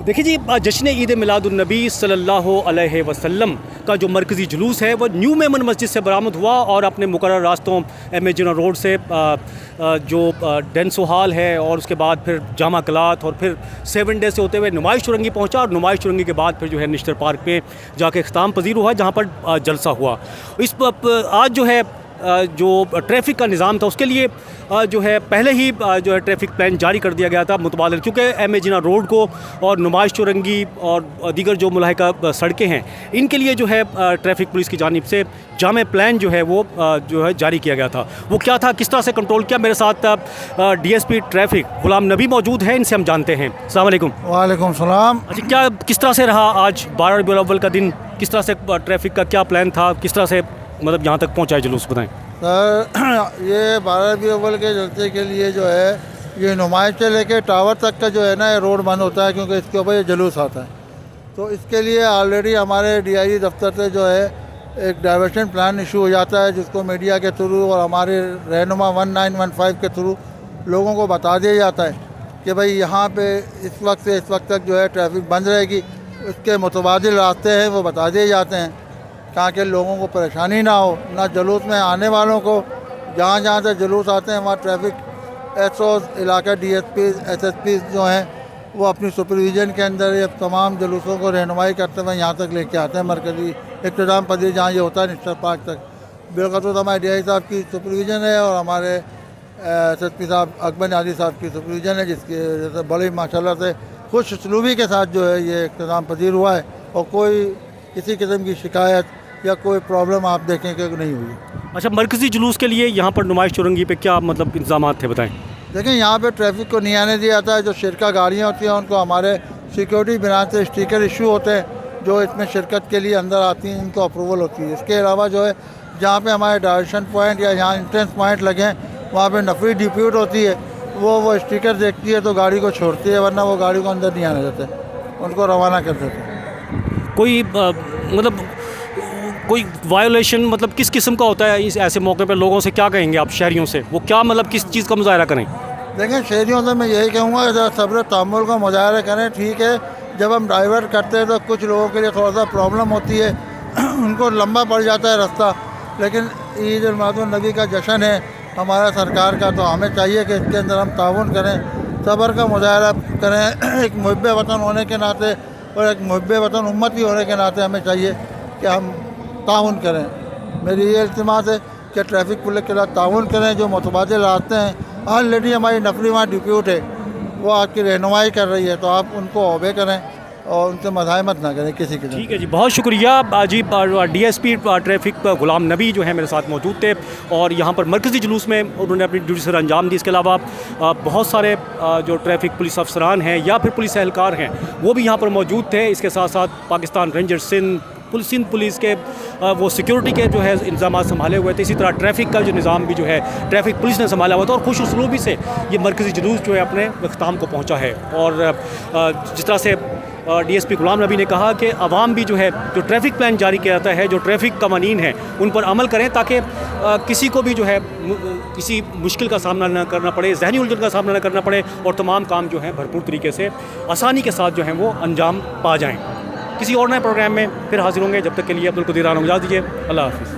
देखिए जी, जश्न ईद मिलादुन्नबी सल्लल्लाहु अलैहि वसल्लम का जो मरकज़ी जुलूस है वो न्यू मेमन मस्जिद से बरामद हुआ और अपने मुकर्रर रास्तों एमेजिना रोड से जो डेंसो हॉल है और उसके बाद फिर जामा कलात और फिर 7 डे से होते हुए नुमाइश चुरंगी पहुंचा और नुमाइश चुरंगी के बाद फिर जो है निश्तर पार्क पे जाके इख्तिताम पजीर हुआ जहां पर जलसा हुआ। आज जो है जो ट्रैफ़िक का निज़ाम था उसके लिए जो है पहले ही जो है ट्रैफ़िक प्लान जारी कर दिया गया था मुतबादिल, क्योंकि एमेजिना रोड को और नुमाइश चुरंगी और दीगर जो मुलाहिका सड़कें हैं इनके लिए जो है ट्रैफ़िक पुलिस की जानिब से जामे प्लान जो है वो जो है जारी किया गया था। वो क्या था, किस तरह से कंट्रोल किया, मेरे साथ DSP ट्रैफ़िक गुलाम नबी मौजूद हैं, इनसे हम जानते हैं। अस्सलाम वालेकुम। वालेकुम सलाम। अच्छा, क्या किस तरह से रहा आज 12 रबीउल अव्वल का दिन, किस तरह से ट्रैफ़िक का क्या प्लान था, किस तरह से मतलब यहाँ तक पहुँचा है जुलूस, बताएँ। सर ये 12 रबीउल अव्वल के जलसे के लिए जो है ये नुमाइश से लेके टावर तक का जो है ना ये रोड बंद होता है, क्योंकि इसके ऊपर ये जुलूस आता है। तो इसके लिए ऑलरेडी हमारे DIG दफ्तर से जो है एक डाइवर्शन प्लान इशू हो जाता है, जिसको मीडिया के थ्रू और हमारे रहनुमा 1915 के थ्रू लोगों को बता दिया जाता है कि भाई यहाँ पे इस वक्त से इस वक्त तक जो है ट्रैफिक बंद रहेगी। उसके मुतबादिल रास्ते हैं वो बता दिए जाते हैं ताकि लोगों को परेशानी ना हो, ना जुलूस में आने वालों को। जहाँ जहाँ से जुलूस आते हैं वहाँ ट्रैफिक SOs इलाका DSP SSP जो हैं वो अपनी सुपरविज़न के अंदर ये तमाम जुलूसों को रहनुमाई करते हुए यहाँ तक लेके आते हैं मरकज़ी इख्तिताम पजीर जहाँ ये होता है निश्तर पार्क तक। बिलखसूस हमारे DIG साहब की सुपरविज़न है और हमारे SSP साहब अकबर नाजी साहब की सुपरविज़न है, जिसकी वजह से बड़ी माशाल्लाह से खुश सलूबी के साथ जो है ये इख्तिताम पजीर हुआ है और कोई किसी किस्म की शिकायत या कोई प्रॉब्लम आप देखें कि नहीं हुई। अच्छा, मरकज़ी जुलूस के लिए यहाँ पर नुमाइश चुरंगी पे क्या मतलब इंतजाम थे, बताएं। देखें, यहाँ पे ट्रैफिक को नहीं आने दिया जाता है। जो शिरका गाड़ियाँ होती हैं उनको हमारे सिक्योरिटी ब्रांच से स्टिकर इशू होते हैं जो इसमें शिरकत के लिए अंदर आती हैं, इनको अप्रूवल होती है। इसके अलावा जो है जहाँ पे हमारे डायवर्शन पॉइंट या यहाँ इंट्रेंस पॉइंट लगे हैं वहाँ पे नफरी डिप्यूट होती है, वो स्टिकर देखती है तो गाड़ी को छोड़ती है, वरना वो गाड़ी को अंदर नहीं आने देते, उनको रवाना कर देते। कोई मतलब कोई वायोलेशन मतलब किस किस्म का होता है इस ऐसे मौके पर, लोगों से क्या कहेंगे आप, शहरियों से वो क्या मतलब किस चीज़ का मुजाहरा करें? देखें, शहरियों से मैं यही कहूँगा ज़रा सब्र तहम्मुल का मुजाहरा करें। ठीक है, जब हम ड्राइवर करते हैं तो कुछ लोगों के लिए थोड़ा सा प्रॉब्लम होती है उनको लंबा पड़ जाता है रास्ता, लेकिन ईद उल मिलादुन्नबी का जश्न है हमारा सरकार का, तो हमें चाहिए कि इसके अंदर हम ताउन करें, सब्र का मुजाहरा करें। एक मुहिब्बे वतन होने के नाते और एक मुहिब्बे वतन उम्मती होने के नाते हमें चाहिए कि हम ताउन करें। मेरी ये इल्तिमास है कि ट्रैफिक पुलिस के साथ ताउन करें। जो मुतबादिल रास्ते हैं ऑलरेडी हमारी नफरी वहाँ डिप्यूट है, वो आपकी रहनुमाई कर रही है, तो आप उनको ओबे करें और उनसे मज़ाहमत ना करें किसी के। ठीक है जी, बहुत शुक्रिया जी। DSP ट्रैफिक गुलाम नबी जो है मेरे साथ मौजूद थे और यहाँ पर मरकज़ी जुलूस में उन्होंने अपनी ड्यूटी से अंजाम दी। इसके अलावा बहुत सारे जो ट्रैफिक पुलिस अफसरान हैं या फिर पुलिस एहलकार हैं वो भी यहाँ पर मौजूद थे। इसके साथ साथ पाकिस्तान रेंजर सिंध पुलिस के वो सिक्योरिटी के जो है इंतजाम संभाले हुए थे। इसी तरह ट्रैफिक का जो निज़ाम भी जो है ट्रैफिक पुलिस ने संभाला हुआ था और खुश उसलूबी से ये मरकज़ी जुलूस जो है अपने इख्तिताम को पहुँचा है। और जिस तरह से DSP गुलाम नबी ने कहा कि आवाम भी जो है जो ट्रैफिक प्लान जारी किया जाता है, जो ट्रैफिक कवानीन हैं उन पर अमल करें ताकि किसी को भी जो है किसी मुश्किल का सामना न करना पड़े, जहनी उलझन का सामना न करना पड़े और तमाम काम जो हैं भरपूर तरीके से आसानी के साथ जो हैं वो अंजाम पा जाएँ। किसी और नए प्रोग्राम में फिर हाजिर होंगे, जब तक के लिए अब्दुल कदीर आलम इजाज़त दीजिए। अल्लाह हाफ़िज़।